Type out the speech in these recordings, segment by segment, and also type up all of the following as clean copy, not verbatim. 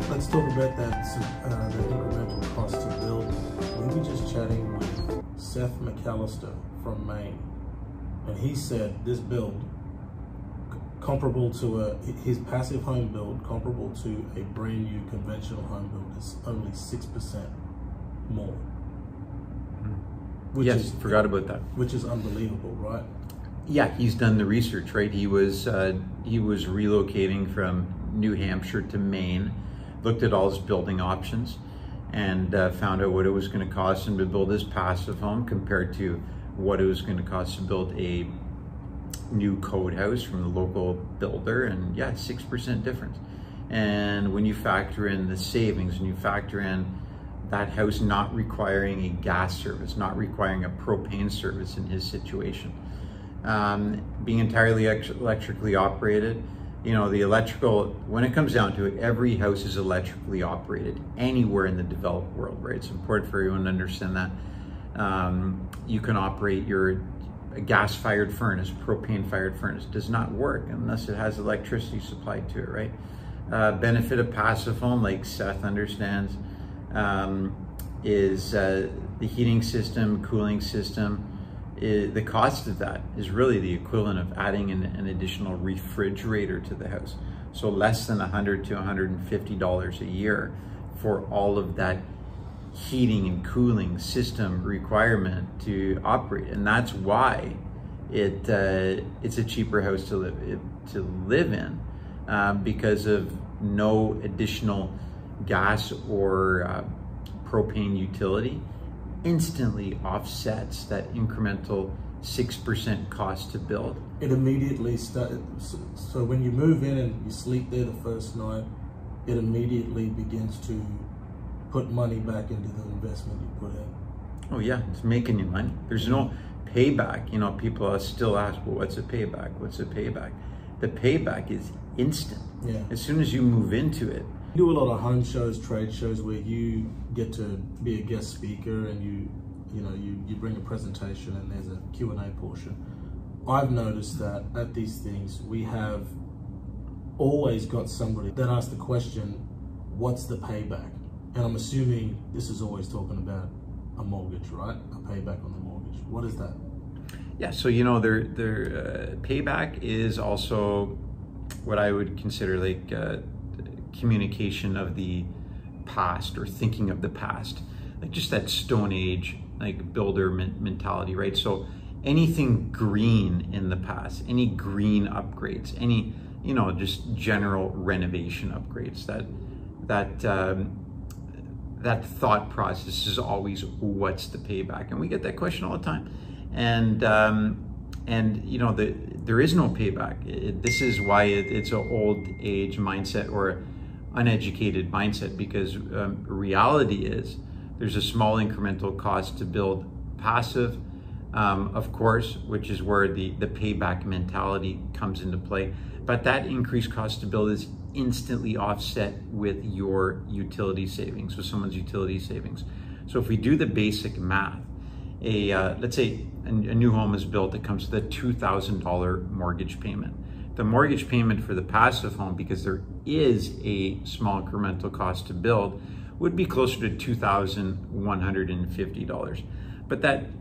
Let's talk about that incremental cost to build. We were just chatting with Seth McAllister from Maine, and he said this build, comparable to his passive home build, comparable to a brand new conventional home build, is only 6% more. Yes, forgot about that. Which is unbelievable, right? Yeah, he's done the research, right? He was relocating from New Hampshire to Maine, looked at all his building options, and found out what it was going to cost him to build his passive home compared to what it was going to cost to build a new code house from the local builder. And yeah, 6% difference. And when you factor in the savings, and you factor in that house not requiring a gas service, not requiring a propane service in his situation, being entirely electrically operated, you know, the electrical, when it comes down to it, every house is electrically operated anywhere in the developed world, right? It's important for everyone to understand that. You can operate your gas-fired furnace, propane-fired furnace does not work unless it has electricity supplied to it, right? Benefit of passive home, like Seth understands, is the heating system, cooling system. The cost of that is really the equivalent of adding an additional refrigerator to the house. So less than $100 to $150 a year for all of that heating and cooling system requirement to operate. And that's why it's a cheaper house to live in, because of no additional gas or propane utility. Instantly offsets that incremental 6% cost to build. It immediately starts, so when you move in and you sleep there the first night, it immediately begins to put money back into the investment you put in. Oh yeah, it's making you money. There's no payback. You know, people still ask, well, what's a payback? What's a payback? The payback is instant. Yeah. As soon as you move into it. You do a lot of home shows, trade shows, where you get to be a guest speaker, and you bring a presentation, and there's a Q&A portion. I've noticed that at these things, we have always got somebody that asks the question, what's the payback? And I'm assuming this is always talking about a mortgage, right? A payback on the mortgage. What is that? Yeah, so you know, their payback is also what I would consider like communication of the past, or thinking of the past, like just that Stone Age like builder mentality, right? So anything green in the past, any green upgrades, any, you know, just general renovation upgrades, that thought process is always, what's the payback? And we get that question all the time. And you know, there is no payback. This is why it's an old age mindset, or uneducated mindset, because reality is there's a small incremental cost to build passive, of course, which is where the payback mentality comes into play. But that increased cost to build is instantly offset with your utility savings, with someone's utility savings. So if we do the basic math, let's say a new home is built, it comes with a $2,000 mortgage payment. The mortgage payment for the passive home, because there is a small incremental cost to build, would be closer to $2,150. But that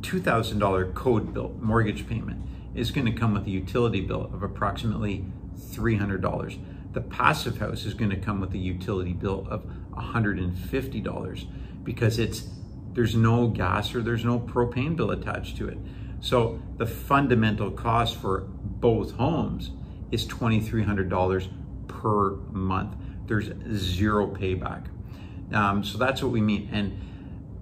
$2,000 code built mortgage payment is going to come with a utility bill of approximately $300. The passive house is going to come with a utility bill of $150, because there's no gas or there's no propane bill attached to it. So the fundamental cost for both homes is $2,300 per month. There's zero payback. So that's what we mean. And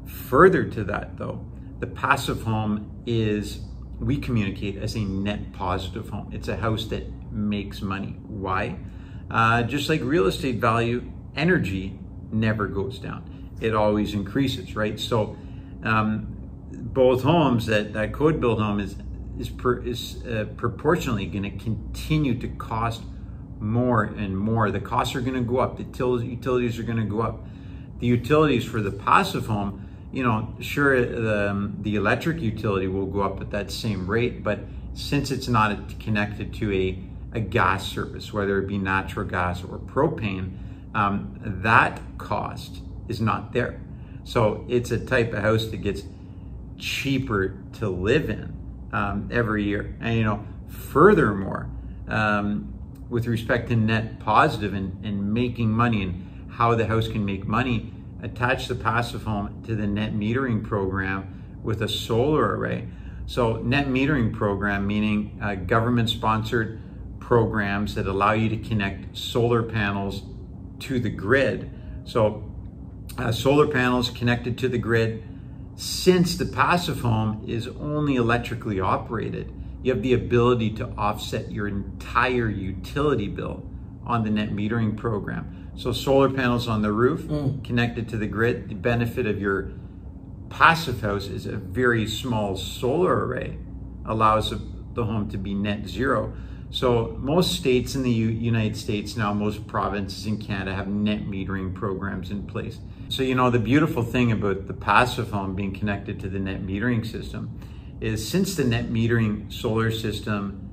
further to that though, the passive home is, we communicate as a net positive home. It's a house that makes money. Why? Just like real estate value, energy never goes down. It always increases, right? So both homes, that code built home is proportionally going to continue to cost more and more. The costs are going to go up. The utilities are going to go up. The utilities for the passive home you know, sure, the electric utility will go up at that same rate, but since it's not connected to a gas service, whether it be natural gas or propane, that cost is not there. So it's a type of house that gets cheaper to live in every year. And, you know, furthermore, with respect to net positive and making money and how the house can make money, attach the passive home to the net metering program with a solar array. So net metering program, meaning government-sponsored programs that allow you to connect solar panels to the grid. So solar panels connected to the grid. Since the passive home is only electrically operated, you have the ability to offset your entire utility bill on the net metering program. So solar panels on the roof connected to the grid. The benefit of your passive house is a very small solar array allows the home to be net zero. So most states in the United States now, most provinces in Canada have net metering programs in place. So, you know, the beautiful thing about the passive home being connected to the net metering system is since the net metering solar system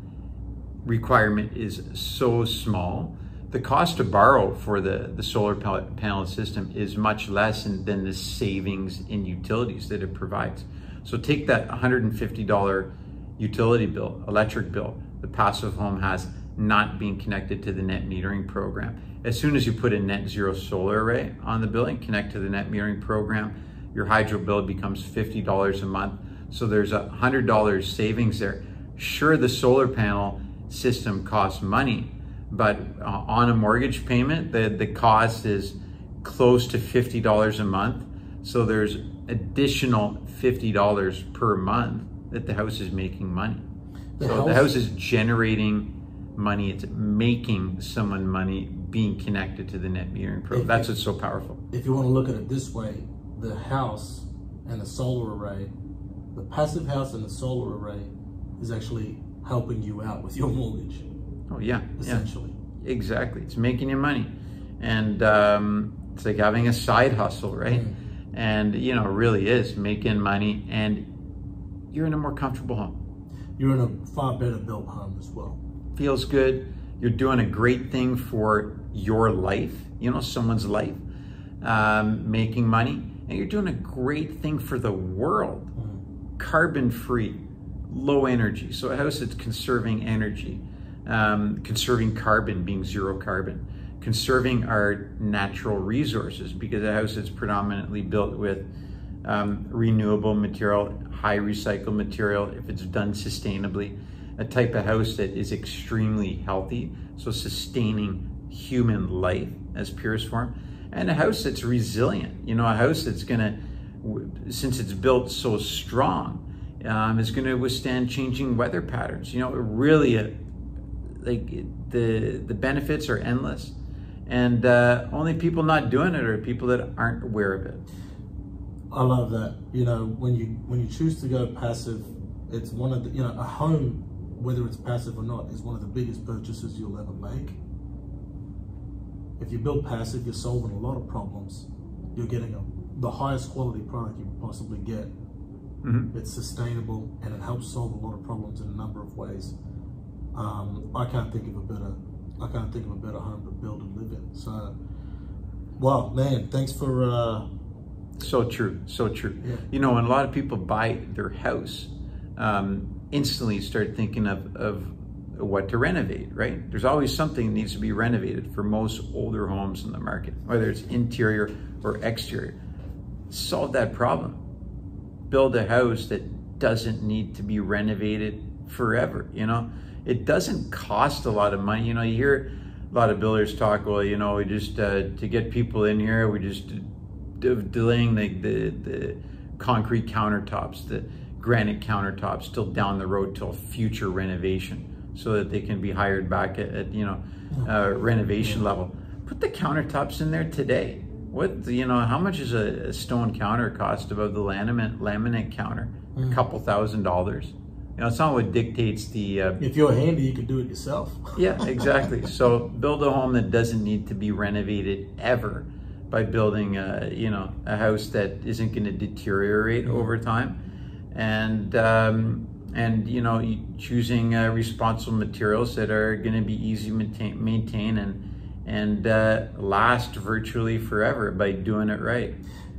requirement is so small, the cost to borrow for the solar panel system is much less than the savings in utilities that it provides. So take that $150 utility bill, electric bill, the passive home has not being connected to the net metering program. As soon as you put a net zero solar array on the building, connect to the net metering program, your hydro bill becomes $50 a month. So there's $100 savings there. Sure, the solar panel system costs money, but on a mortgage payment, the cost is close to $50 a month. So there's additional $50 per month that the house is making money. So the house is generating money, it's making someone money being connected to the net metering program. That's what's so powerful. If you want to look at it this way, the house and the solar array, the passive house and the solar array is actually helping you out with your mortgage. Oh yeah, essentially. Yeah, exactly. It's making you money. And it's like having a side hustle, right? And, you know, it really is making money, and you're in a more comfortable home. You're in a far better built home as well. Feels good. You're doing a great thing for your life, you know, someone's life, making money, and you're doing a great thing for the world. Carbon free, low energy. So a house that's conserving energy, conserving carbon, being zero carbon, conserving our natural resources, because a house that's predominantly built with renewable material, high recycled material, if it's done sustainably, a type of house that is extremely healthy, so sustaining human life as purest form, and a house that's resilient. You know, a house that's gonna, since it's built so strong, is gonna withstand changing weather patterns. You know, really, like the benefits are endless, and only people not doing it are people that aren't aware of it. I love that. You know, when you choose to go passive, it's one of the, you know, a home, whether it's passive or not, is one of the biggest purchases you'll ever make. If you build passive, you're solving a lot of problems. You're getting the highest quality product you can possibly get. It's sustainable and it helps solve a lot of problems in a number of ways. I can't think of a better home to build and live in. So, wow, man, thanks for. So true, so true. Yeah. You know, when a lot of people buy their house, instantly start thinking of what to renovate, right? There's always something that needs to be renovated for most older homes in the market, whether it's interior or exterior. Solve that problem. Build a house that doesn't need to be renovated forever, you know? It doesn't cost a lot of money. You know, you hear a lot of builders talk, well, you know, we just, to get people in here, we just delaying the concrete countertops, the granite countertops till down the road till future renovation, so that they can be hired back at you know, renovation level. Put the countertops in there today. What, you know, how much is a stone counter cost above the laminate counter? A couple $1,000s. You know, it's not what dictates the... if you're handy, you can do it yourself. Yeah, exactly. So build a home that doesn't need to be renovated ever, by building a house that isn't going to deteriorate over time, and choosing responsible materials that are going to be easy to maintain and last virtually forever by doing it right.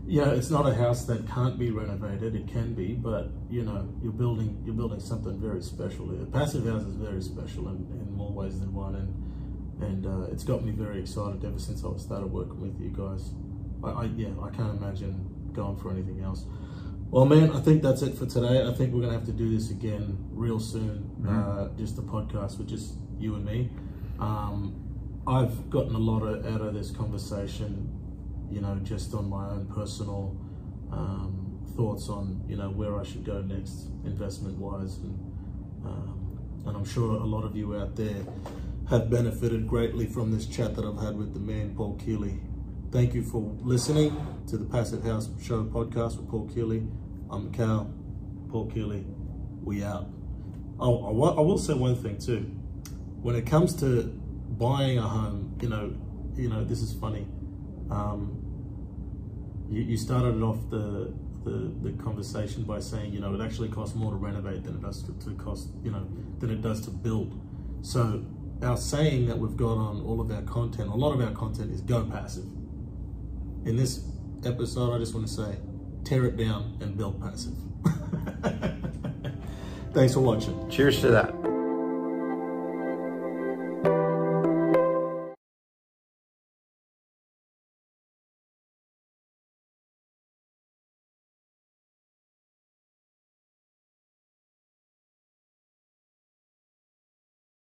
Yeah, it's not a house that can't be renovated. It can be, but you're building something very special. A passive house is very special in more ways than one, and it's got me very excited ever since I started working with you guys. I can't imagine going for anything else. Well, man, I think that's it for today. I think we're gonna have to do this again real soon. Just a podcast with just you and me. I've gotten a lot out of this conversation, just on my own personal thoughts on, where I should go next investment-wise. And I'm sure a lot of you out there have benefited greatly from this chat that I've had with the man, Paul Keeley. Thank you for listening to the Passive House Show podcast with Paul Keeley. I'm Cal, Paul Keeley, we out. Oh, I will say one thing too. When it comes to buying a home, this is funny. You started off the conversation by saying, it actually costs more to renovate than it does than it does to build. So our saying that we've got on all of our content, a lot of our content is go passive. In this episode, I just want to say, tear it down and build passive. Thanks for watching. Cheers to that.